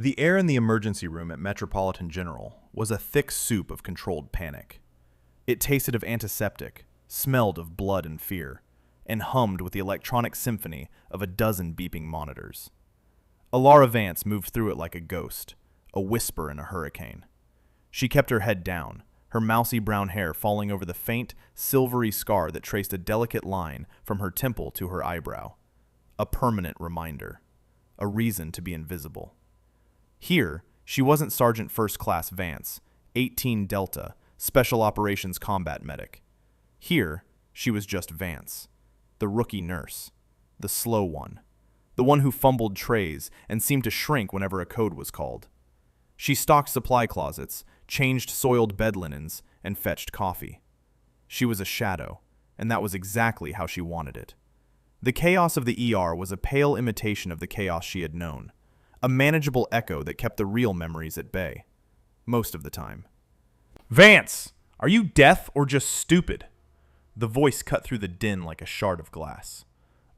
The air in the emergency room at Metropolitan General was a thick soup of controlled panic. It tasted of antiseptic, smelled of blood and fear, and hummed with the electronic symphony of a dozen beeping monitors. Alara Vance moved through it like a ghost, a whisper in a hurricane. She kept her head down, her mousy brown hair falling over the faint, silvery scar that traced a delicate line from her temple to her eyebrow. A permanent reminder. A reason to be invisible. Here, she wasn't Sergeant First Class Vance, 18 Delta, Special Operations Combat Medic. Here, she was just Vance, the rookie nurse, the slow one, the one who fumbled trays and seemed to shrink whenever a code was called. She stocked supply closets, changed soiled bed linens, and fetched coffee. She was a shadow, and that was exactly how she wanted it. The chaos of the ER was a pale imitation of the chaos she had known, a manageable echo that kept the real memories at bay, most of the time. "Vance, are you deaf or just stupid?" The voice cut through the din like a shard of glass.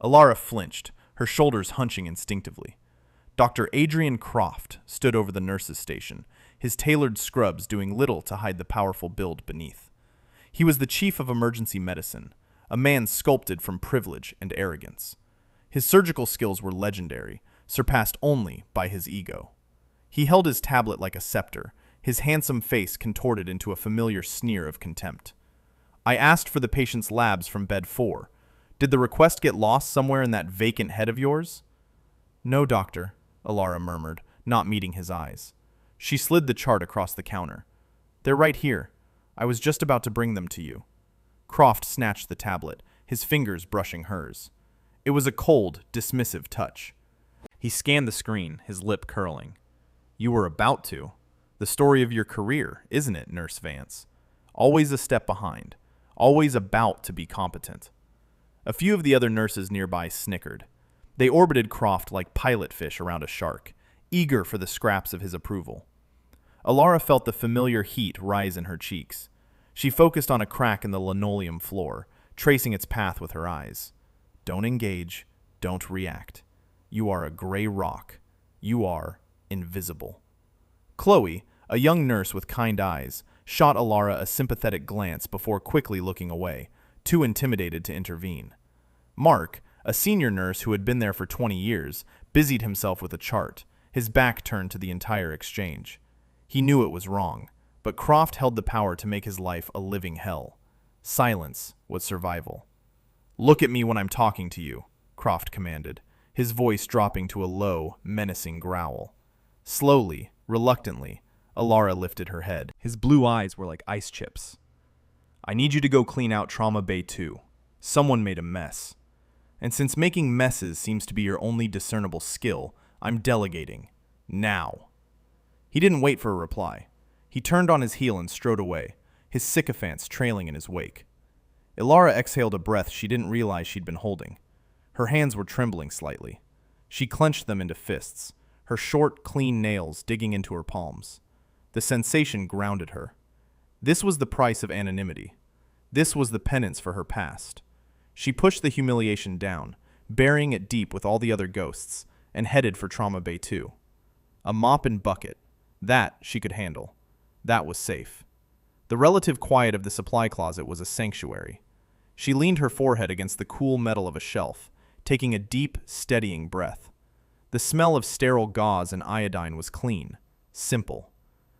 Alara flinched, her shoulders hunching instinctively. Dr. Adrian Croft stood over the nurse's station, his tailored scrubs doing little to hide the powerful build beneath. He was the chief of emergency medicine, a man sculpted from privilege and arrogance. His surgical skills were legendary, surpassed only by his ego. He held his tablet like a scepter, his handsome face contorted into a familiar sneer of contempt. "I asked for the patient's labs from bed 4. Did the request get lost somewhere in that vacant head of yours?" "No, doctor," Alara murmured, not meeting his eyes. She slid the chart across the counter. "They're right here. I was just about to bring them to you." Croft snatched the tablet, his fingers brushing hers. It was a cold, dismissive touch. He scanned the screen, his lip curling. "You were about to. The story of your career, isn't it, Nurse Vance? Always a step behind. Always about to be competent." A few of the other nurses nearby snickered. They orbited Croft like pilot fish around a shark, eager for the scraps of his approval. Alara felt the familiar heat rise in her cheeks. She focused on a crack in the linoleum floor, tracing its path with her eyes. Don't engage. Don't react. You are a gray rock. You are invisible. Chloe, a young nurse with kind eyes, shot Alara a sympathetic glance before quickly looking away, too intimidated to intervene. Mark, a senior nurse who had been there for 20 years, busied himself with a chart, his back turned to the entire exchange. He knew it was wrong, but Croft held the power to make his life a living hell. Silence was survival. "Look at me when I'm talking to you," Croft commanded, his voice dropping to a low, menacing growl. Slowly, reluctantly, Alara lifted her head. His blue eyes were like ice chips. "I need you to go clean out Trauma Bay 2. Someone made a mess. And since making messes seems to be your only discernible skill, I'm delegating. Now." He didn't wait for a reply. He turned on his heel and strode away, his sycophants trailing in his wake. Alara exhaled a breath she didn't realize she'd been holding. Her hands were trembling slightly. She clenched them into fists, her short, clean nails digging into her palms. The sensation grounded her. This was the price of anonymity. This was the penance for her past. She pushed the humiliation down, burying it deep with all the other ghosts, and headed for Trauma Bay 2. A mop and bucket. That she could handle. That was safe. The relative quiet of the supply closet was a sanctuary. She leaned her forehead against the cool metal of a shelf, taking a deep, steadying breath. The smell of sterile gauze and iodine was clean, simple.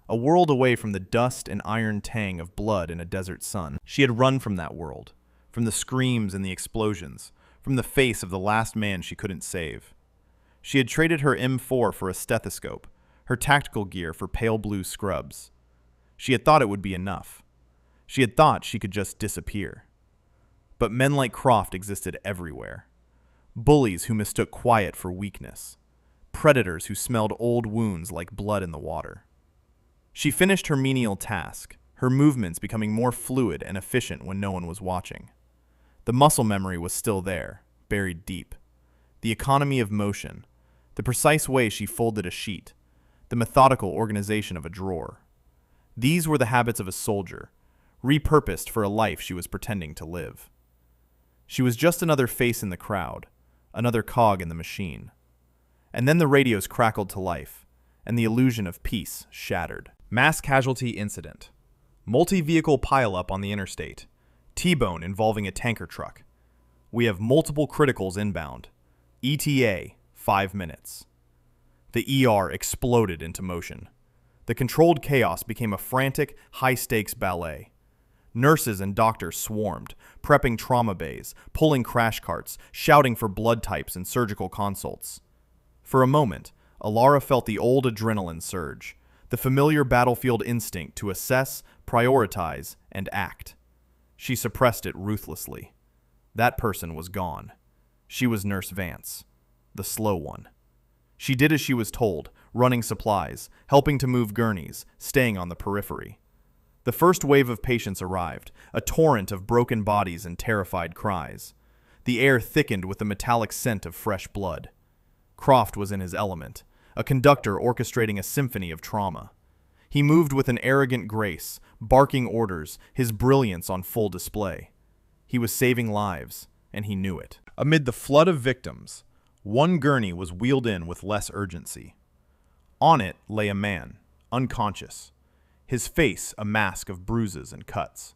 A world away from the dust and iron tang of blood in a desert sun. She had run from that world, from the screams and the explosions, from the face of the last man she couldn't save. She had traded her M4 for a stethoscope, her tactical gear for pale blue scrubs. She had thought it would be enough. She had thought she could just disappear. But men like Croft existed everywhere. Bullies who mistook quiet for weakness. Predators who smelled old wounds like blood in the water. She finished her menial task, her movements becoming more fluid and efficient when no one was watching. The muscle memory was still there, buried deep. The economy of motion, the precise way she folded a sheet, the methodical organization of a drawer. These were the habits of a soldier, repurposed for a life she was pretending to live. She was just another face in the crowd, another cog in the machine. And then the radios crackled to life, and the illusion of peace shattered. Mass casualty incident. Multi-vehicle pileup on the interstate. T-bone involving a tanker truck. We have multiple criticals inbound. ETA, 5 minutes. The ER exploded into motion. The controlled chaos became a frantic, high-stakes ballet. Nurses and doctors swarmed, prepping trauma bays, pulling crash carts, shouting for blood types and surgical consults. For a moment, Alara felt the old adrenaline surge, the familiar battlefield instinct to assess, prioritize, and act. She suppressed it ruthlessly. That person was gone. She was Nurse Vance, the slow one. She did as she was told, running supplies, helping to move gurneys, staying on the periphery. The first wave of patients arrived, a torrent of broken bodies and terrified cries. The air thickened with the metallic scent of fresh blood. Croft was in his element, a conductor orchestrating a symphony of trauma. He moved with an arrogant grace, barking orders, his brilliance on full display. He was saving lives, and he knew it. Amid the flood of victims, one gurney was wheeled in with less urgency. On it lay a man, unconscious, his face a mask of bruises and cuts.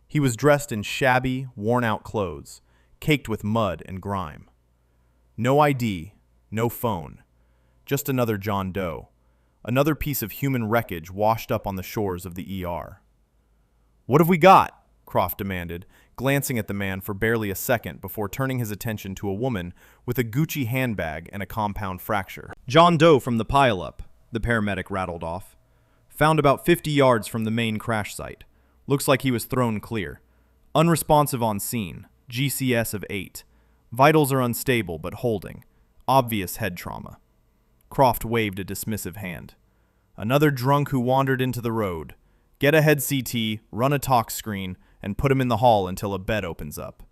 He was dressed in shabby, worn-out clothes, caked with mud and grime. No ID, no phone, just another John Doe, another piece of human wreckage washed up on the shores of the ER. "What have we got?" Croft demanded, glancing at the man for barely a second before turning his attention to a woman with a Gucci handbag and a compound fracture. "John Doe from the pileup," the paramedic rattled off. "Found about 50 yards from the main crash site. Looks like he was thrown clear. Unresponsive on scene, GCS of 8. Vitals are unstable but holding. Obvious head trauma." Croft waved a dismissive hand. "Another drunk who wandered into the road. Get a head CT, run a talk screen, and put him in the hall until a bed opens up."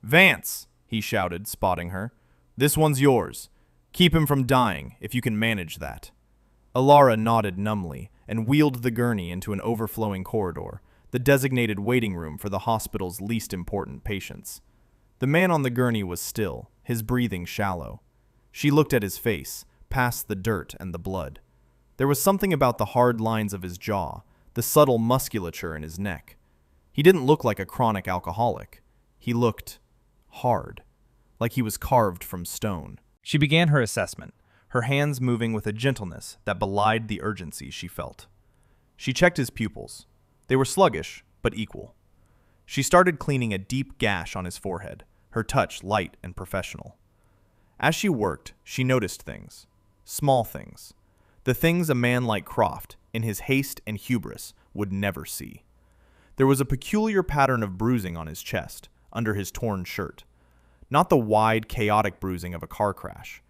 "Vance!" he shouted, spotting her. "This one's yours. Keep him from dying, if you can manage that." Alara nodded numbly and wheeled the gurney into an overflowing corridor, the designated waiting room for the hospital's least important patients. The man on the gurney was still, his breathing shallow. She looked at his face, past the dirt and the blood. There was something about the hard lines of his jaw, the subtle musculature in his neck. He didn't look like a chronic alcoholic. He looked hard, like he was carved from stone. She began her assessment, her hands moving with a gentleness that belied the urgency she felt. She checked his pupils. They were sluggish, but equal. She started cleaning a deep gash on his forehead, her touch light and professional. As she worked, she noticed things. Small things. The things a man like Croft, in his haste and hubris, would never see. There was a peculiar pattern of bruising on his chest, under his torn shirt. Not the wide, chaotic bruising of a car crash.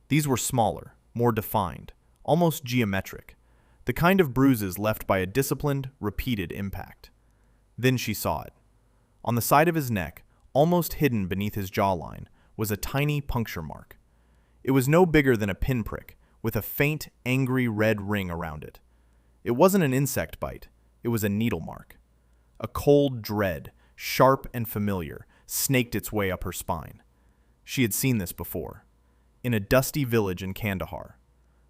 These were smaller, more defined, almost geometric, the kind of bruises left by a disciplined, repeated impact. Then she saw it. On the side of his neck, almost hidden beneath his jawline, was a tiny puncture mark. It was no bigger than a pinprick, with a faint, angry red ring around it. It wasn't an insect bite, it was a needle mark. A cold dread, sharp and familiar, snaked its way up her spine. She had seen this before. In a dusty village in Kandahar,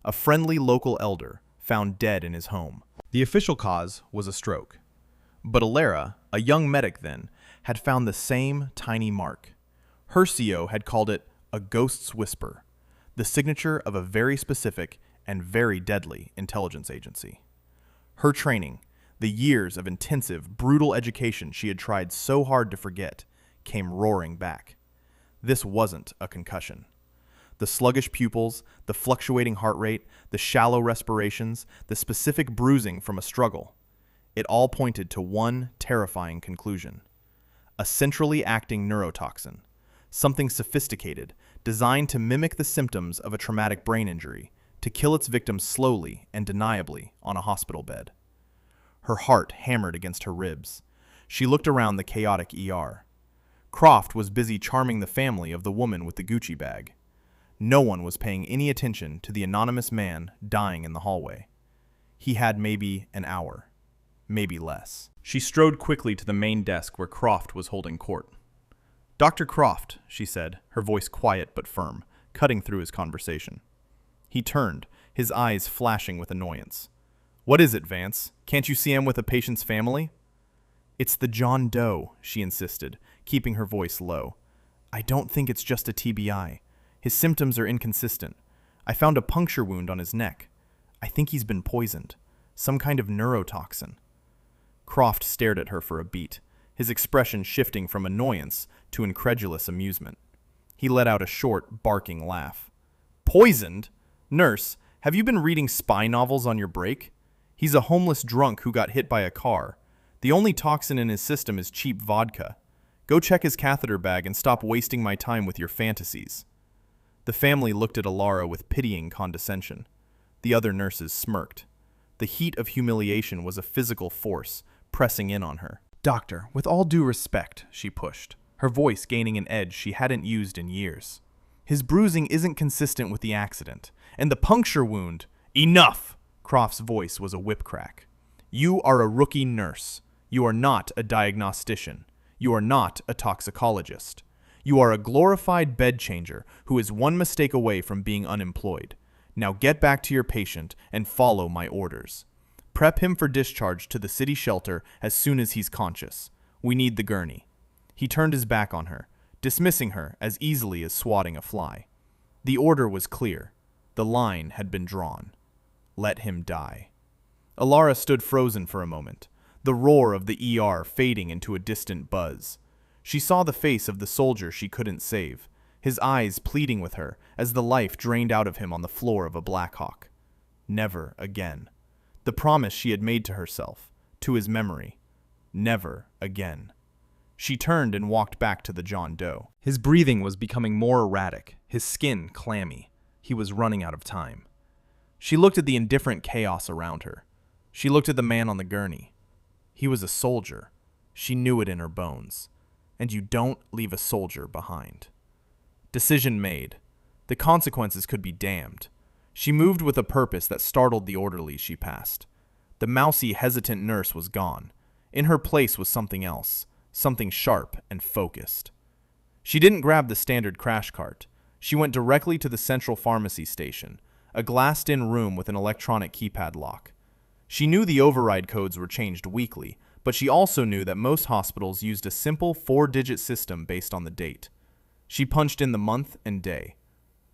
a friendly local elder found dead in his home. The official cause was a stroke. But Alara, a young medic then, had found the same tiny mark. Her CO had called it a ghost's whisper, the signature of a very specific and very deadly intelligence agency. Her training, the years of intensive, brutal education she had tried so hard to forget, came roaring back. This wasn't a concussion. The sluggish pupils, the fluctuating heart rate, the shallow respirations, the specific bruising from a struggle. It all pointed to one terrifying conclusion. A centrally acting neurotoxin, something sophisticated, designed to mimic the symptoms of a traumatic brain injury, to kill its victims slowly and deniably on a hospital bed. Her heart hammered against her ribs. She looked around the chaotic ER. Croft was busy charming the family of the woman with the Gucci bag. No one was paying any attention to the anonymous man dying in the hallway. He had maybe an hour, maybe less. She strode quickly to the main desk where Croft was holding court. "Dr. Croft," she said, her voice quiet but firm, cutting through his conversation. He turned, his eyes flashing with annoyance. "What is it, Vance? Can't you see I'm with a patient's family?" "It's the John Doe," she insisted, keeping her voice low. "I don't think it's just a TBI. His symptoms are inconsistent. I found a puncture wound on his neck. I think he's been poisoned. Some kind of neurotoxin." Croft stared at her for a beat, his expression shifting from annoyance to incredulous amusement. He let out a short, barking laugh. "Poisoned? Nurse, have you been reading spy novels on your break? He's a homeless drunk who got hit by a car. The only toxin in his system is cheap vodka. Go check his catheter bag and stop wasting my time with your fantasies." The family looked at Alara with pitying condescension. The other nurses smirked. The heat of humiliation was a physical force, pressing in on her. "Doctor, with all due respect," she pushed, her voice gaining an edge she hadn't used in years. "His bruising isn't consistent with the accident, and the puncture wound—" "Enough!" Croft's voice was a whip crack. "You are a rookie nurse. You are not a diagnostician. You are not a toxicologist. You are a glorified bed changer who is one mistake away from being unemployed. Now get back to your patient and follow my orders. Prep him for discharge to the city shelter as soon as he's conscious. We need the gurney." He turned his back on her, dismissing her as easily as swatting a fly. The order was clear. The line had been drawn. Let him die. Alara stood frozen for a moment, the roar of the ER fading into a distant buzz. She saw the face of the soldier she couldn't save, his eyes pleading with her as the life drained out of him on the floor of a Blackhawk. Never again. The promise she had made to herself, to his memory. Never again. She turned and walked back to the John Doe. His breathing was becoming more erratic, his skin clammy. He was running out of time. She looked at the indifferent chaos around her. She looked at the man on the gurney. He was a soldier. She knew it in her bones. And you don't leave a soldier behind. Decision made. The consequences could be damned. She moved with a purpose that startled the orderlies she passed. The mousy, hesitant nurse was gone. In her place was something else, something sharp and focused. She didn't grab the standard crash cart. She went directly to the central pharmacy station, a glassed-in room with an electronic keypad lock. She knew the override codes were changed weekly, but she also knew that most hospitals used a simple 4-digit system based on the date. She punched in the month and day.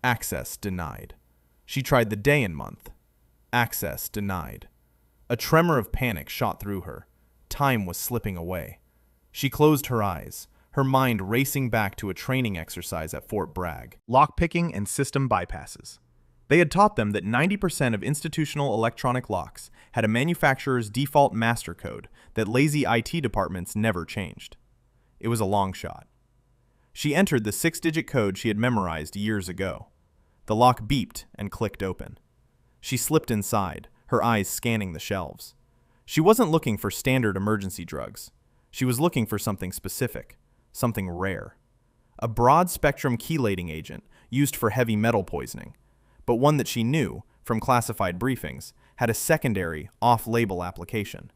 Access denied. She tried the day and month. Access denied. A tremor of panic shot through her. Time was slipping away. She closed her eyes, her mind racing back to a training exercise at Fort Bragg. Lockpicking and system bypasses. They had taught them that 90% of institutional electronic locks had a manufacturer's default master code that lazy IT departments never changed. It was a long shot. She entered the 6-digit code she had memorized years ago. The lock beeped and clicked open. She slipped inside, her eyes scanning the shelves. She wasn't looking for standard emergency drugs. She was looking for something specific, something rare. A broad-spectrum chelating agent used for heavy metal poisoning, but one that she knew, from classified briefings, had a secondary, off-label application.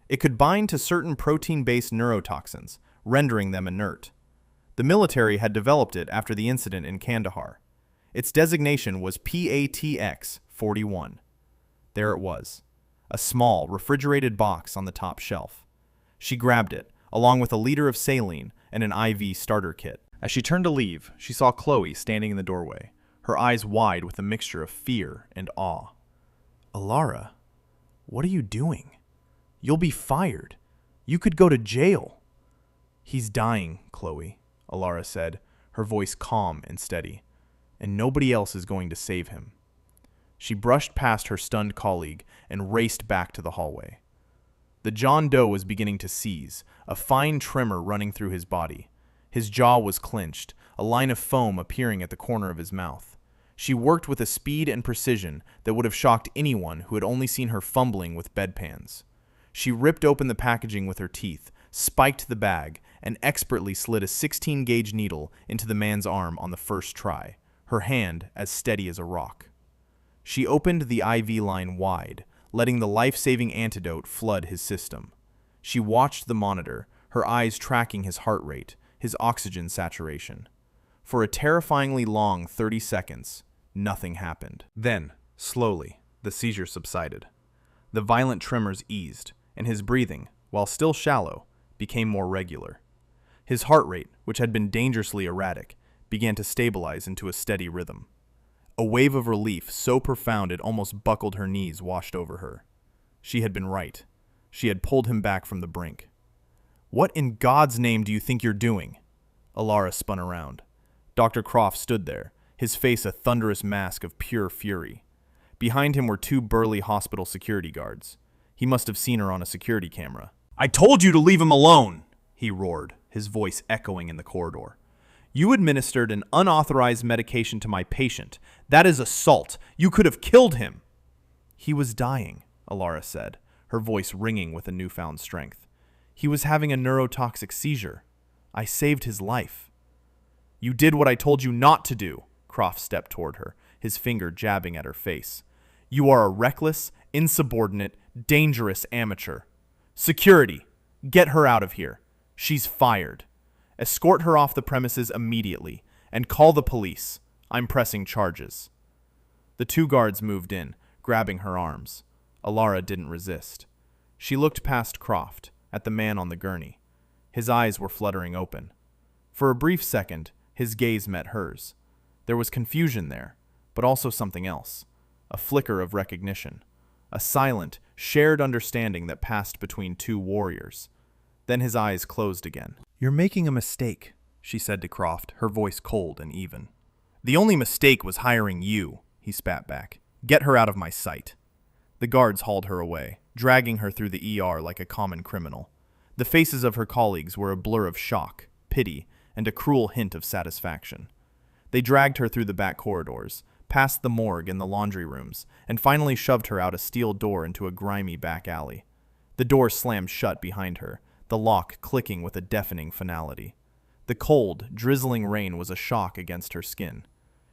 It could bind to certain protein-based neurotoxins, rendering them inert. The military had developed it after the incident in Kandahar. Its designation was PATX-41. There it was, a small, refrigerated box on the top shelf. She grabbed it, along with a liter of saline and an IV starter kit. As she turned to leave, she saw Chloe standing in the doorway, her eyes wide with a mixture of fear and awe. "Alara, what are you doing? You'll be fired. You could go to jail." "He's dying, Chloe," Alara said, her voice calm and steady, "and nobody else is going to save him." She brushed past her stunned colleague and raced back to the hallway. The John Doe was beginning to seize, a fine tremor running through his body. His jaw was clenched, a line of foam appearing at the corner of his mouth. She worked with a speed and precision that would have shocked anyone who had only seen her fumbling with bedpans. She ripped open the packaging with her teeth, spiked the bag, and expertly slid a 16-gauge needle into the man's arm on the first try, her hand as steady as a rock. She opened the IV line wide, letting the life-saving antidote flood his system. She watched the monitor, her eyes tracking his heart rate, his oxygen saturation. For a terrifyingly long 30 seconds, nothing happened. Then, Slowly, the seizure subsided. The violent tremors eased, and his breathing, while still shallow, became more regular. His heart rate, which had been dangerously erratic, began to stabilize into a steady rhythm. A wave of relief so profound it almost buckled her knees washed over her. She had been right. She had pulled him back from the brink. "What in God's name do you think you're doing?" Alara spun around. Dr. Croft stood there, his face a thunderous mask of pure fury. Behind him were two burly hospital security guards. He must have seen her on a security camera. "I told you to leave him alone!" he roared, his voice echoing in the corridor. "You administered an unauthorized medication to my patient. That is assault. You could have killed him." "He was dying," Alara said, her voice ringing with a newfound strength. "He was having a neurotoxic seizure. I saved his life." "You did what I told you not to do." Croft stepped toward her, his finger jabbing at her face. "You are a reckless, insubordinate, dangerous amateur. Security, get her out of here. She's fired. Escort her off the premises immediately, and call the police. I'm pressing charges." The two guards moved in, grabbing her arms. Alara didn't resist. She looked past Croft, at the man on the gurney. His eyes were fluttering open. For a brief second, his gaze met hers. There was confusion there, but also something else. A flicker of recognition. A silent, shared understanding that passed between two warriors. Then his eyes closed again. "You're making a mistake," she said to Croft, her voice cold and even. "The only mistake was hiring you," he spat back. "Get her out of my sight." The guards hauled her away, dragging her through the ER like a common criminal. The faces of her colleagues were a blur of shock, pity, and a cruel hint of satisfaction. They dragged her through the back corridors, past the morgue and the laundry rooms, and finally shoved her out a steel door into a grimy back alley. The door slammed shut behind her, the lock clicking with a deafening finality. The cold, drizzling rain was a shock against her skin.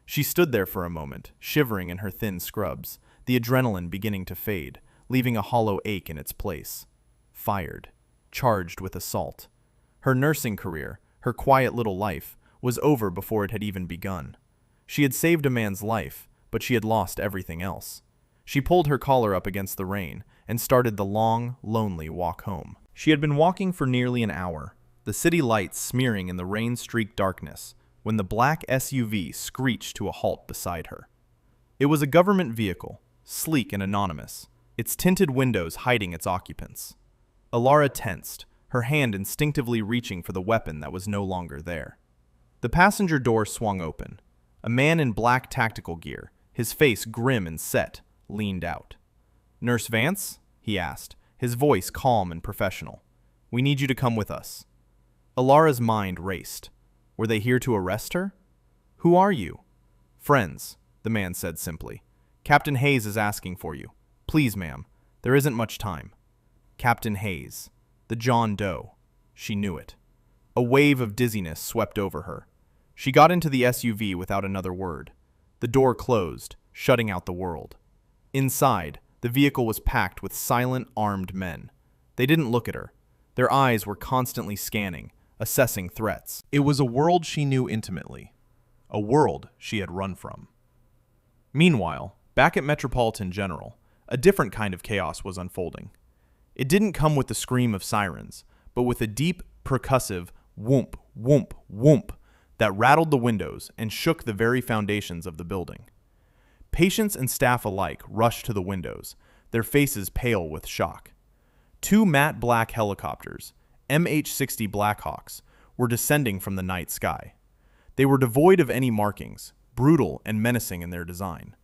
She stood there for a moment, shivering in her thin scrubs, the adrenaline beginning to fade, leaving a hollow ache in its place. Fired. Charged with assault. Her nursing career, her quiet little life, was over before it had even begun. She had saved a man's life, but she had lost everything else. She pulled her collar up against the rain and started the long, lonely walk home. She had been walking for nearly an hour, the city lights smearing in the rain-streaked darkness, when the black SUV screeched to a halt beside her. It was a government vehicle, sleek and anonymous, its tinted windows hiding its occupants. Alara tensed, her hand instinctively reaching for the weapon that was no longer there. The passenger door swung open. A man in black tactical gear, his face grim and set, leaned out. "Nurse Vance?" he asked, his voice calm and professional. "We need you to come with us." Alara's mind raced. Were they here to arrest her? "Who are you?" "Friends," the man said simply. "Captain Hayes is asking for you. Please, ma'am, there isn't much time." Captain Hayes. The John Doe. She knew it. A wave of dizziness swept over her. She got into the SUV without another word. The door closed, shutting out the world. Inside, the vehicle was packed with silent, armed men. They didn't look at her. Their eyes were constantly scanning, assessing threats. It was a world she knew intimately. A world she had run from. Meanwhile, back at Metropolitan General, a different kind of chaos was unfolding. It didn't come with the scream of sirens, but with a deep, percussive whoomp, whoomp, whoomp that rattled the windows and shook the very foundations of the building. Patients and staff alike rushed to the windows, their faces pale with shock. Two matte black helicopters, MH-60 Blackhawks, were descending from the night sky. They were devoid of any markings, brutal and menacing in their design.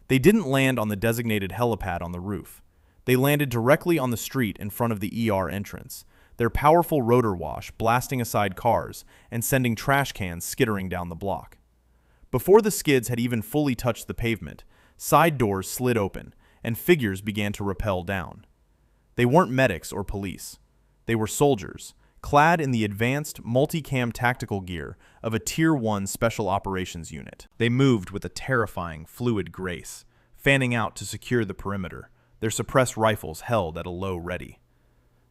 They didn't land on the designated helipad on the roof. They landed directly on the street in front of the ER entrance, their powerful rotor wash blasting aside cars and sending trash cans skittering down the block. Before the skids had even fully touched the pavement, side doors slid open and figures began to rappel down. They weren't medics or police. They were soldiers, clad in the advanced multicam tactical gear of a Tier 1 Special Operations Unit. They moved with a terrifying, fluid grace, fanning out to secure the perimeter, their suppressed rifles held at a low ready.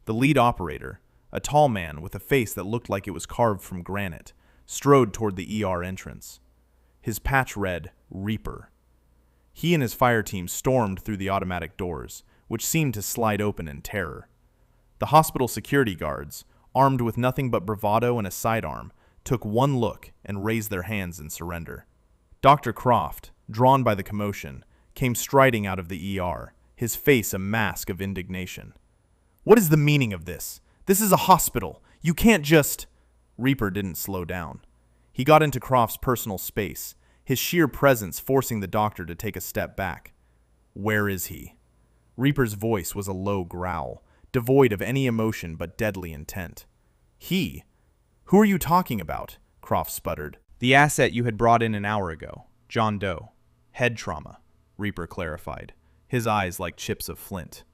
The lead operator, a tall man with a face that looked like it was carved from granite, strode toward the ER entrance. His patch read, Reaper. He and his fire team stormed through the automatic doors, which seemed to slide open in terror. The hospital security guards, armed with nothing but bravado and a sidearm, took one look and raised their hands in surrender. Dr. Croft, drawn by the commotion, came striding out of the ER, his face a mask of indignation. "What is the meaning of this? This is a hospital. You can't just—" Reaper didn't slow down. He got into Croft's personal space, his sheer presence forcing the doctor to take a step back. "Where is he?" Reaper's voice was a low growl, devoid of any emotion but deadly intent. "He? Who are you talking about?" Croft sputtered. "The asset you had brought in an hour ago. John Doe. Head trauma," Reaper clarified, his eyes like chips of flint.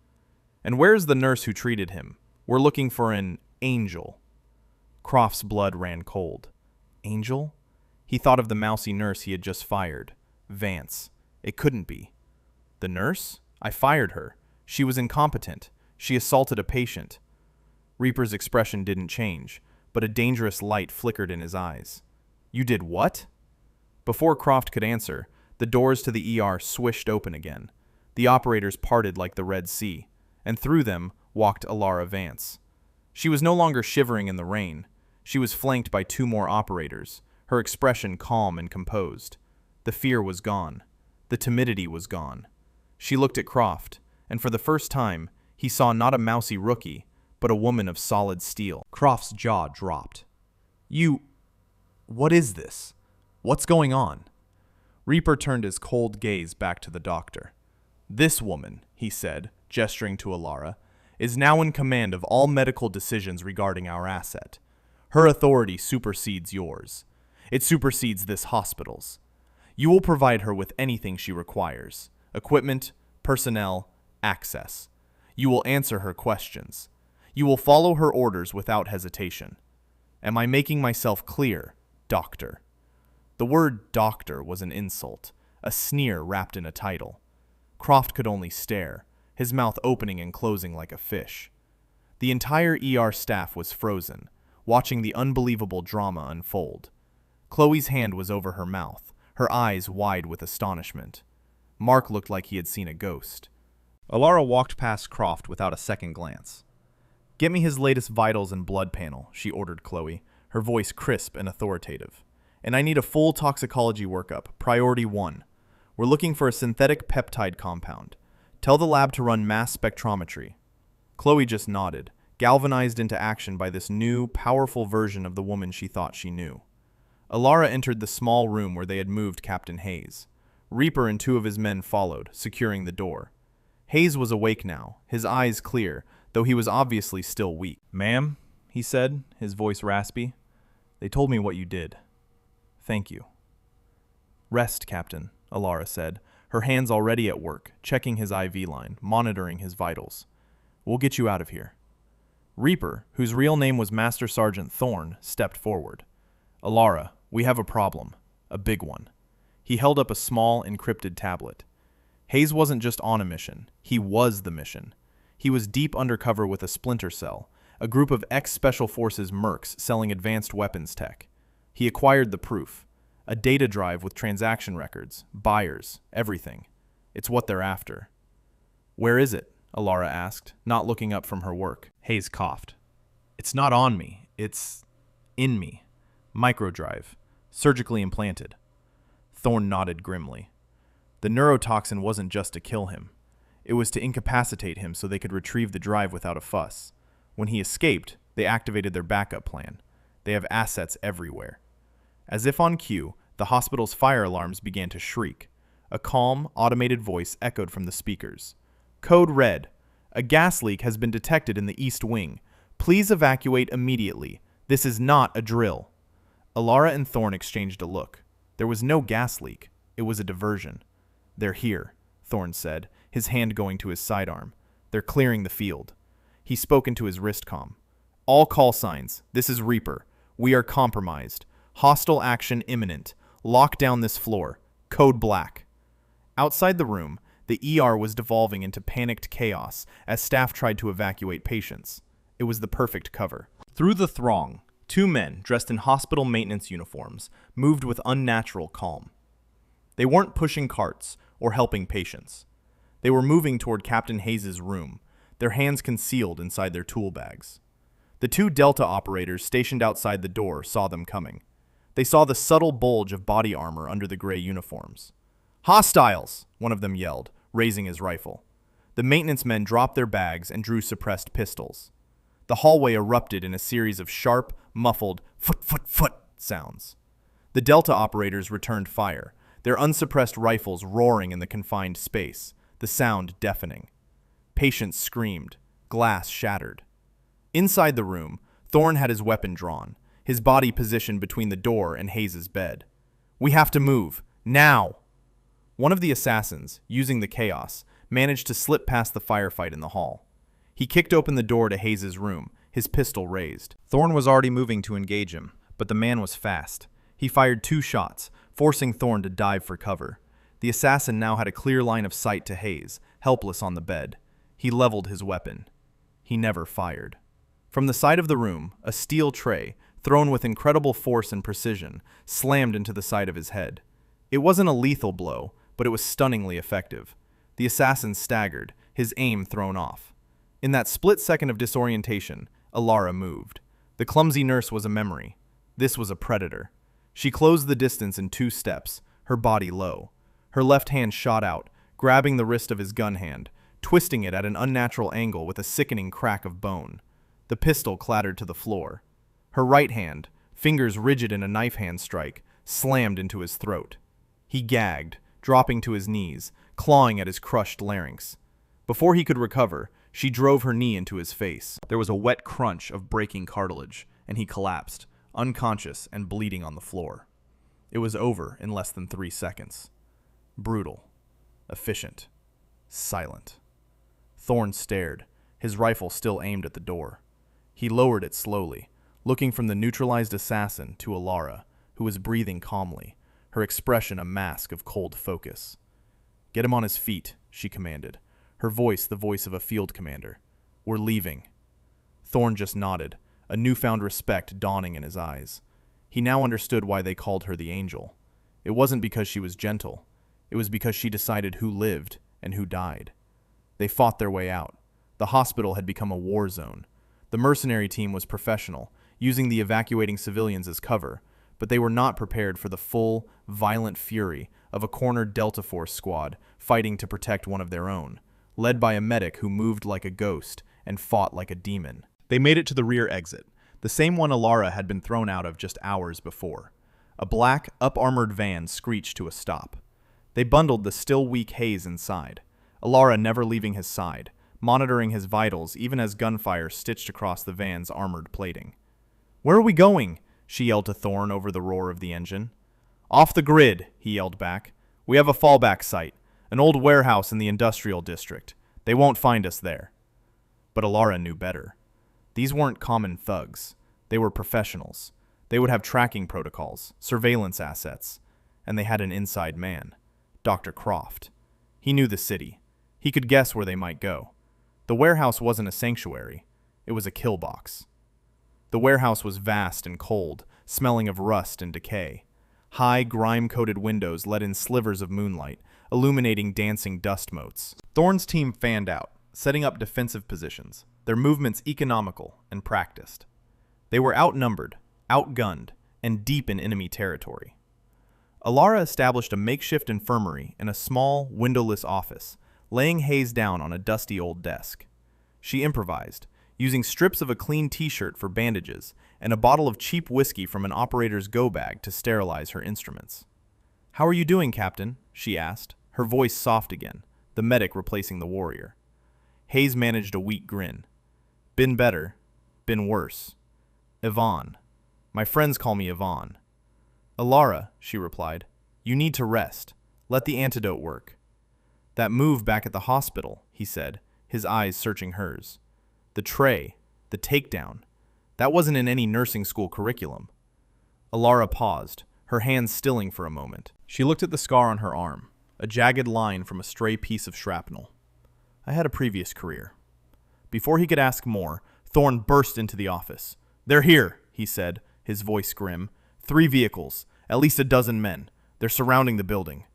"And where's the nurse who treated him? We're looking for an angel." Croft's blood ran cold. Angel? He thought of the mousy nurse he had just fired. Vance. It couldn't be. "The nurse? I fired her. She was incompetent. She assaulted a patient." Reaper's expression didn't change, but a dangerous light flickered in his eyes. "You did what?" Before Croft could answer, the doors to the ER swished open again. The operators parted like the Red Sea, and through them walked Alara Vance. She was no longer shivering in the rain. She was flanked by two more operators, her expression calm and composed. The fear was gone. The timidity was gone. She looked at Croft, and for the first time, he saw not a mousy rookie, but a woman of solid steel. Croft's jaw dropped. What is this? What's going on?" Reaper turned his cold gaze back to the doctor. "This woman," he said, gesturing to Alara, "is now in command of all medical decisions regarding our asset. Her authority supersedes yours. It supersedes this hospital's. You will provide her with anything she requires: equipment, personnel, access. You will answer her questions. You will follow her orders without hesitation. Am I making myself clear, doctor?" The word doctor was an insult, a sneer wrapped in a title. Croft could only stare, his mouth opening and closing like a fish. The entire ER staff was frozen, watching the unbelievable drama unfold. Chloe's hand was over her mouth, her eyes wide with astonishment. Mark looked like he had seen a ghost. Alara walked past Croft without a second glance. "Get me his latest vitals and blood panel," she ordered Chloe, her voice crisp and authoritative. "And I need a full toxicology workup, priority 1. We're looking for a synthetic peptide compound. Tell the lab to run mass spectrometry." Chloe just nodded, galvanized into action by this new, powerful version of the woman she thought she knew. Alara entered the small room where they had moved Captain Hayes. Reaper and two of his men followed, securing the door. Hayes was awake now, his eyes clear, though he was obviously still weak. "Ma'am," he said, his voice raspy, "they told me what you did. Thank you." "Rest, Captain," Alara said, her hands already at work, checking his IV line, monitoring his vitals. "We'll get you out of here." Reaper, whose real name was Master Sergeant Thorne, stepped forward. "Alara, we have a problem. A big one." He held up a small, encrypted tablet. Hayes wasn't just on a mission. He was the mission. He was deep undercover with a splinter cell, a group of ex-Special Forces mercs selling advanced weapons tech. He acquired the proof. A data drive with transaction records, buyers, everything. It's what they're after. "Where is it?" Alara asked, not looking up from her work. Hayes coughed. "It's not on me. It's in me. Microdrive. Surgically implanted." Thorne nodded grimly. The neurotoxin wasn't just to kill him. It was to incapacitate him so they could retrieve the drive without a fuss. When he escaped, they activated their backup plan. They have assets everywhere. As if on cue, the hospital's fire alarms began to shriek. A calm, automated voice echoed from the speakers. "Code Red. A gas leak has been detected in the East Wing. Please evacuate immediately. This is not a drill." Alara and Thorne exchanged a look. There was no gas leak. It was a diversion. "They're here," Thorne said, his hand going to his sidearm. "They're clearing the field." He spoke into his wristcom. "All call signs. This is Reaper. We are compromised. Hostile action imminent. Lock down this floor. Code Black." Outside the room, the ER was devolving into panicked chaos as staff tried to evacuate patients. It was the perfect cover. Through the throng, two men dressed in hospital maintenance uniforms moved with unnatural calm. They weren't pushing carts or helping patients. They were moving toward Captain Hayes' room, their hands concealed inside their tool bags. The two Delta operators stationed outside the door saw them coming. They saw the subtle bulge of body armor under the gray uniforms. "Hostiles!" one of them yelled, raising his rifle. The maintenance men dropped their bags and drew suppressed pistols. The hallway erupted in a series of sharp, muffled foot sounds. The Delta operators returned fire, their unsuppressed rifles roaring in the confined space, the sound deafening. Patients screamed, glass shattered. Inside the room, Thorne had his weapon drawn, his body positioned between the door and Hayes' bed. "We have to move, now!" One of the assassins, using the chaos, managed to slip past the firefight in the hall. He kicked open the door to Hayes' room, his pistol raised. Thorne was already moving to engage him, but the man was fast. He fired 2 shots, forcing Thorne to dive for cover. The assassin now had a clear line of sight to Hayes, helpless on the bed. He leveled his weapon. He never fired. From the side of the room, a steel tray, thrown with incredible force and precision, slammed into the side of his head. It wasn't a lethal blow, but it was stunningly effective. The assassin staggered, his aim thrown off. In that split second of disorientation, Alara moved. The clumsy nurse was a memory. This was a predator. She closed the distance in 2 steps, her body low. Her left hand shot out, grabbing the wrist of his gun hand, twisting it at an unnatural angle with a sickening crack of bone. The pistol clattered to the floor. Her right hand, fingers rigid in a knife hand strike, slammed into his throat. He gagged, dropping to his knees, clawing at his crushed larynx. Before he could recover, she drove her knee into his face. There was a wet crunch of breaking cartilage, and he collapsed, unconscious and bleeding on the floor. It was over in less than 3 seconds. Brutal, efficient, silent. Thorne stared, his rifle still aimed at the door. He lowered it slowly, looking from the neutralized assassin to Alara, who was breathing calmly, her expression a mask of cold focus. "Get him on his feet," she commanded, her voice the voice of a field commander. "We're leaving." Thorne just nodded, a newfound respect dawning in his eyes. He now understood why they called her the Angel. It wasn't because she was gentle. It was because she decided who lived and who died. They fought their way out. The hospital had become a war zone. The mercenary team was professional, using the evacuating civilians as cover, but they were not prepared for the full, violent fury of a cornered Delta Force squad fighting to protect one of their own, led by a medic who moved like a ghost and fought like a demon. They made it to the rear exit, the same one Alara had been thrown out of just hours before. A black, up-armored van screeched to a stop. They bundled the still weak Hayes inside, Alara never leaving his side, monitoring his vitals even as gunfire stitched across the van's armored plating. "Where are we going?" she yelled to Thorne over the roar of the engine. "Off the grid," he yelled back. "We have a fallback site, an old warehouse in the industrial district. They won't find us there." But Alara knew better. These weren't common thugs. They were professionals. They would have tracking protocols, surveillance assets, and they had an inside man, Dr. Croft. He knew the city. He could guess where they might go. The warehouse wasn't a sanctuary. It was a kill box. The warehouse was vast and cold, smelling of rust and decay. High, grime-coated windows let in slivers of moonlight, illuminating dancing dust motes. Thorne's team fanned out, setting up defensive positions, their movements economical and practiced. They were outnumbered, outgunned, and deep in enemy territory. Alara established a makeshift infirmary in a small, windowless office, laying Hayes down on a dusty old desk. She improvised, using strips of a clean t-shirt for bandages and a bottle of cheap whiskey from an operator's go bag to sterilize her instruments. "How are you doing, Captain?" she asked, her voice soft again, the medic replacing the warrior. Hayes managed a weak grin. "Been better. Been worse. Yvonne. My friends call me Yvonne." "Alara," she replied, "you need to rest. Let the antidote work." "That move back at the hospital," he said, his eyes searching hers. "The tray, the takedown, that wasn't in any nursing school curriculum." Alara paused, her hands stilling for a moment. She looked at the scar on her arm, a jagged line from a stray piece of shrapnel. "I had a previous career." Before he could ask more, Thorne burst into the office. "They're here," he said, his voice grim. "3 vehicles, at least a dozen men. They're surrounding the building."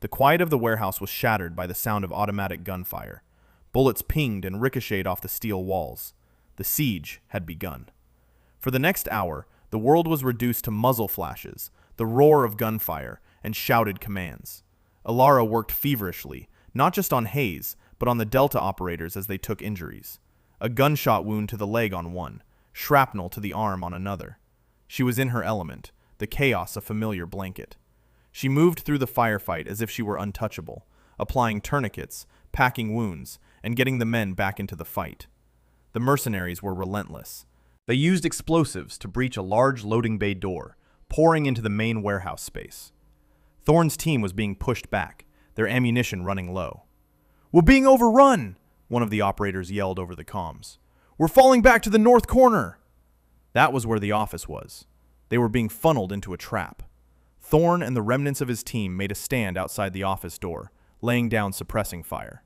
The quiet of the warehouse was shattered by the sound of automatic gunfire. Bullets pinged and ricocheted off the steel walls. The siege had begun. For the next hour, the world was reduced to muzzle flashes, the roar of gunfire, and shouted commands. Alara worked feverishly, not just on Hayes, but on the Delta operators as they took injuries. A gunshot wound to the leg on one, shrapnel to the arm on another. She was in her element, the chaos a familiar blanket. She moved through the firefight as if she were untouchable, applying tourniquets, packing wounds, and getting the men back into the fight. The mercenaries were relentless. They used explosives to breach a large loading bay door, pouring into the main warehouse space. Thorne's team was being pushed back, their ammunition running low. "We're being overrun!" one of the operators yelled over the comms. "We're falling back to the north corner!" That was where the office was. They were being funneled into a trap. Thorne and the remnants of his team made a stand outside the office door, laying down suppressing fire.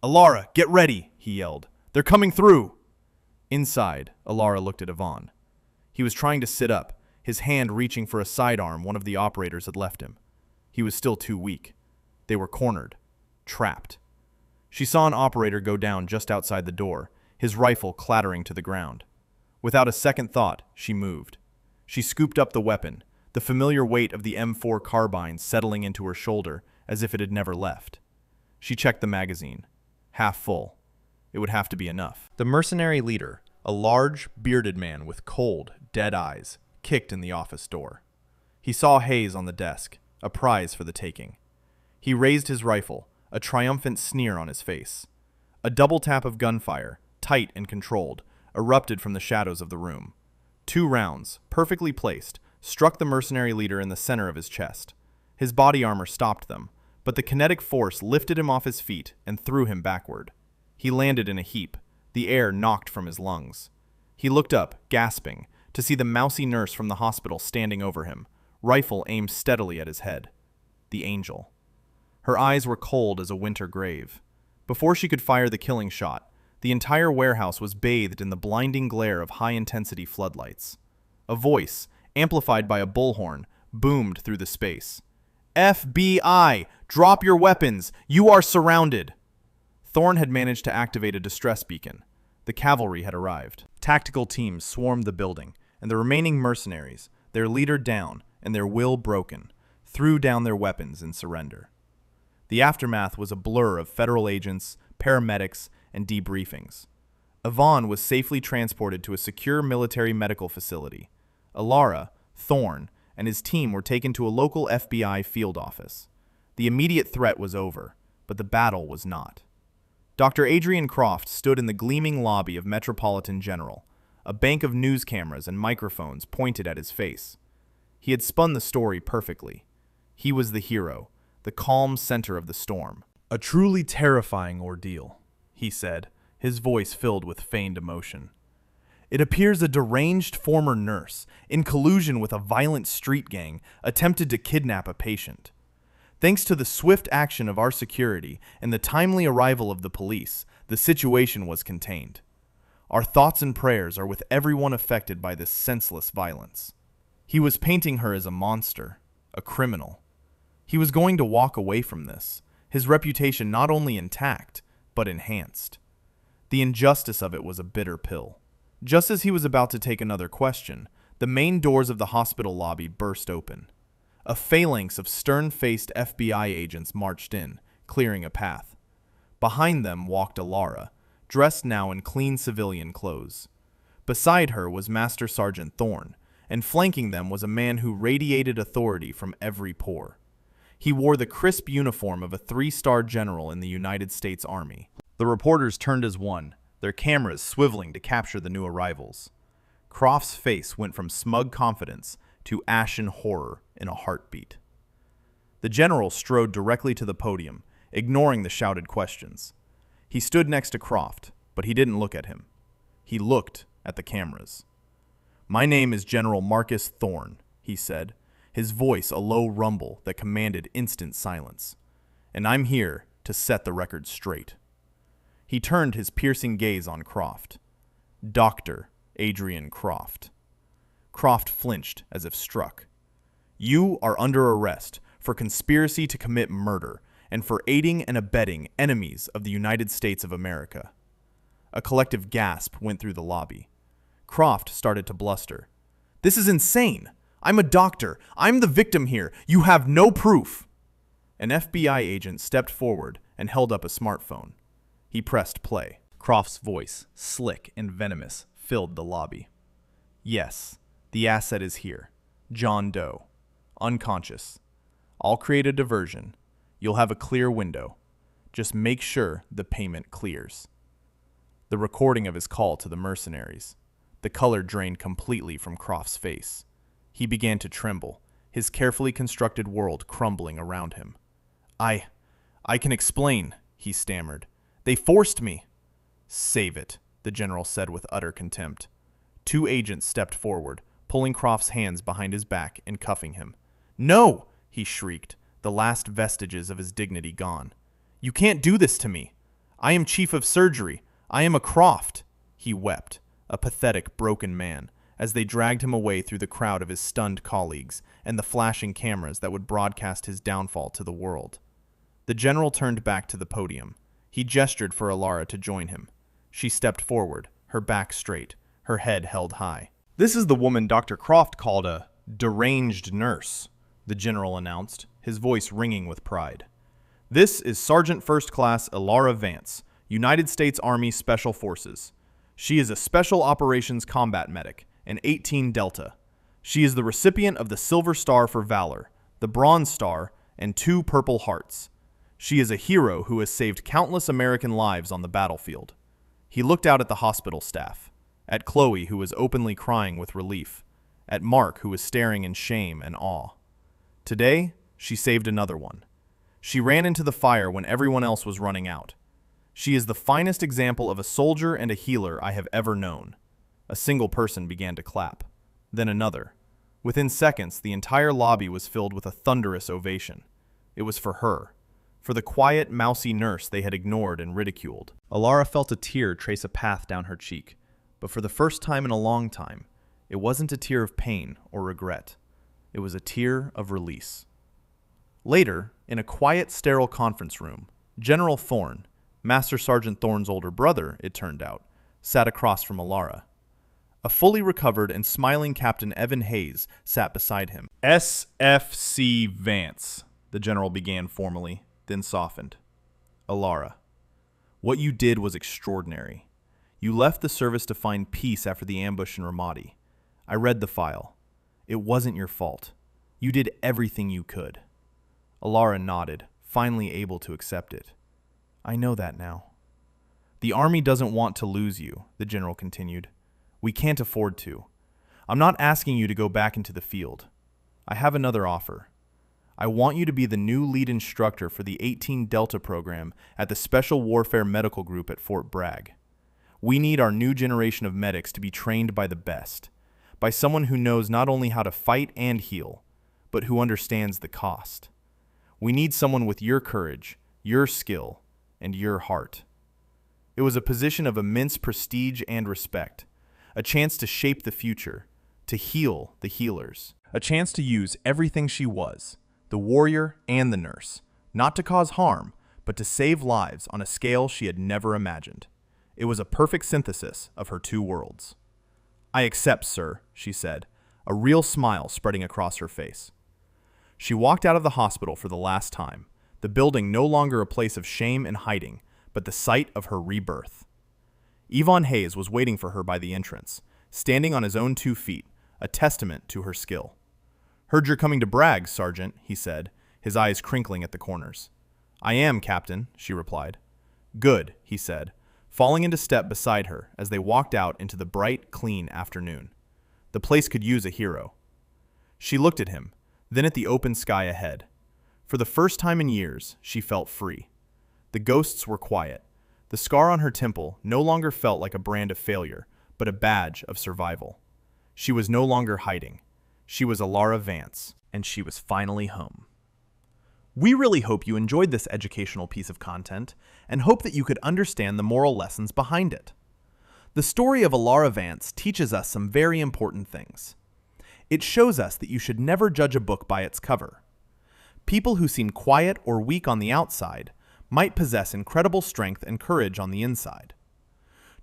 "Alara, get ready!" he yelled. "They're coming through!" Inside, Alara looked at Yvonne. He was trying to sit up, his hand reaching for a sidearm one of the operators had left him. He was still too weak. They were cornered, trapped. She saw an operator go down just outside the door, his rifle clattering to the ground. Without a second thought, she moved. She scooped up the weapon, the familiar weight of the M4 carbine settling into her shoulder as if it had never left. She checked the magazine. Half full. It would have to be enough. The mercenary leader, a large, bearded man with cold, dead eyes, kicked in the office door. He saw Hayes on the desk, a prize for the taking. He raised his rifle, a triumphant sneer on his face. A double tap of gunfire, tight and controlled, erupted from the shadows of the room. 2 rounds, perfectly placed, struck the mercenary leader in the center of his chest. His body armor stopped them, but the kinetic force lifted him off his feet and threw him backward. He landed in a heap, the air knocked from his lungs. He looked up, gasping, to see the mousy nurse from the hospital standing over him, rifle aimed steadily at his head. The angel. Her eyes were cold as a winter grave. Before she could fire the killing shot, the entire warehouse was bathed in the blinding glare of high-intensity floodlights. A voice, amplified by a bullhorn, boomed through the space. "FBI! Drop your weapons! You are surrounded!" Thorne had managed to activate a distress beacon. The cavalry had arrived. Tactical teams swarmed the building, and the remaining mercenaries, their leader down and their will broken, threw down their weapons in surrender. The aftermath was a blur of federal agents, paramedics, and debriefings. Yvonne was safely transported to a secure military medical facility. Alara, Thorne, and his team were taken to a local FBI field office. The immediate threat was over, but the battle was not. Dr. Adrian Croft stood in the gleaming lobby of Metropolitan General, a bank of news cameras and microphones pointed at his face. He had spun the story perfectly. He was the hero, the calm center of the storm. "A truly terrifying ordeal," he said, his voice filled with feigned emotion. "It appears a deranged former nurse, in collusion with a violent street gang, attempted to kidnap a patient. Thanks to the swift action of our security and the timely arrival of the police, the situation was contained. Our thoughts and prayers are with everyone affected by this senseless violence." He was painting her as a monster, a criminal. He was going to walk away from this, his reputation not only intact, but enhanced. The injustice of it was a bitter pill. Just as he was about to take another question, the main doors of the hospital lobby burst open. A phalanx of stern-faced FBI agents marched in, clearing a path. Behind them walked Alara, dressed now in clean civilian clothes. Beside her was Master Sergeant Thorne, and flanking them was a man who radiated authority from every pore. He wore the crisp uniform of a 3-star general in the United States Army. The reporters turned as one, their cameras swiveling to capture the new arrivals. Croft's face went from smug confidence to ashen horror in a heartbeat. The general strode directly to the podium, ignoring the shouted questions. He stood next to Croft, but he didn't look at him. He looked at the cameras. "My name is General Marcus Thorne," he said, his voice a low rumble that commanded instant silence. "And I'm here to set the record straight." He turned his piercing gaze on Croft. Dr. Adrian Croft. Croft flinched as if struck. "You are under arrest for conspiracy to commit murder, and for aiding and abetting enemies of the United States of America. A collective gasp went through the lobby. Croft started to bluster. "This is insane! I'm a doctor! I'm the victim here! You have no proof!" An FBI agent stepped forward and held up a smartphone. He pressed play. Croft's voice, slick and venomous, filled the lobby. "Yes, the asset is here. John Doe. Unconscious. I'll create a diversion. You'll have a clear window. Just make sure the payment clears." The recording of his call to the mercenaries. The color drained completely from Croft's face. He began to tremble, his carefully constructed world crumbling around him. I can explain," he stammered. "They forced me." "Save it," the general said with utter contempt. Two agents stepped forward, pulling Croft's hands behind his back and cuffing him. "No!" he shrieked, the last vestiges of his dignity gone. "You can't do this to me. I am chief of surgery. I am a Croft." He wept, a pathetic, broken man, as they dragged him away through the crowd of his stunned colleagues and the flashing cameras that would broadcast his downfall to the world. The general turned back to the podium. He gestured for Alara to join him. She stepped forward, her back straight, her head held high. "This is the woman Dr. Croft called a deranged nurse," the general announced, his voice ringing with pride. "This is Sergeant First Class Alara Vance, United States Army Special Forces. She is a Special Operations Combat Medic, an 18 Delta. She is the recipient of the Silver Star for Valor, the Bronze Star, and 2 Purple Hearts. She is a hero who has saved countless American lives on the battlefield." He looked out at the hospital staff, at Chloe, who was openly crying with relief, at Mark, who was staring in shame and awe. Today, she saved another one. She ran into the fire when everyone else was running out. She is the finest example of a soldier and a healer I have ever known. A single person began to clap, then another. Within seconds, the entire lobby was filled with a thunderous ovation. It was for her, for the quiet, mousy nurse they had ignored and ridiculed. Alara felt a tear trace a path down her cheek, but for the first time in a long time, it wasn't a tear of pain or regret. It was a tear of release. Later, in a quiet, sterile conference room, General Thorne, Master Sergeant Thorne's older brother, it turned out, sat across from Alara. A fully recovered and smiling Captain Evan Hayes sat beside him. "SFC Vance," the general began formally, then softened. "Alara, what you did was extraordinary. You left the service to find peace after the ambush in Ramadi. I read the file. It wasn't your fault. You did everything you could." Alara nodded, finally able to accept it. "I know that now." "The Army doesn't want to lose you," the general continued. "We can't afford to. I'm not asking you to go back into the field. I have another offer. I want you to be the new lead instructor for the 18 Delta program at the Special Warfare Medical Group at Fort Bragg. We need our new generation of medics to be trained by the best, by someone who knows not only how to fight and heal, but who understands the cost. We need someone with your courage, your skill, and your heart." It was a position of immense prestige and respect, a chance to shape the future, to heal the healers, a chance to use everything she was, the warrior and the nurse, not to cause harm, but to save lives on a scale she had never imagined. It was a perfect synthesis of her two worlds. "I accept, sir," she said, a real smile spreading across her face. She walked out of the hospital for the last time, the building no longer a place of shame and hiding, but the site of her rebirth. Yvonne Hayes was waiting for her by the entrance, standing on his own 2 feet, a testament to her skill. "Heard you're coming to Bragg, Sergeant," he said, his eyes crinkling at the corners. "I am, Captain," she replied. "Good," he said, falling into step beside her as they walked out into the bright, clean afternoon. The place could use a hero. She looked at him, then at the open sky ahead. For the first time in years, she felt free. The ghosts were quiet. The scar on her temple no longer felt like a brand of failure, but a badge of survival. She was no longer hiding. She was Alara Vance, and she was finally home. We really hope you enjoyed this educational piece of content, and hope that you could understand the moral lessons behind it. The story of Alara Vance teaches us some very important things. It shows us that you should never judge a book by its cover. People who seem quiet or weak on the outside might possess incredible strength and courage on the inside.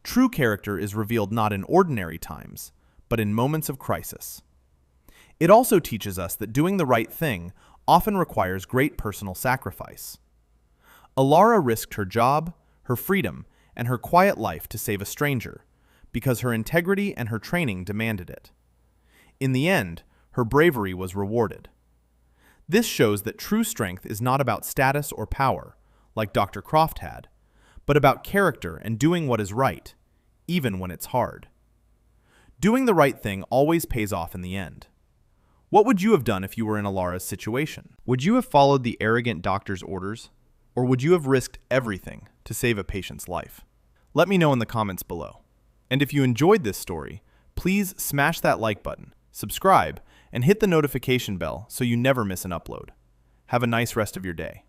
True character is revealed not in ordinary times, but in moments of crisis. It also teaches us that doing the right thing often requires great personal sacrifice. Alara risked her job, her freedom, and her quiet life to save a stranger, because her integrity and her training demanded it. In the end, her bravery was rewarded. This shows that true strength is not about status or power, like Dr. Croft had, but about character and doing what is right, even when it's hard. Doing the right thing always pays off in the end. What would you have done if you were in Alara's situation? Would you have followed the arrogant doctor's orders, or would you have risked everything to save a patient's life? Let me know in the comments below. And if you enjoyed this story, please smash that like button, subscribe, and hit the notification bell so you never miss an upload. Have a nice rest of your day.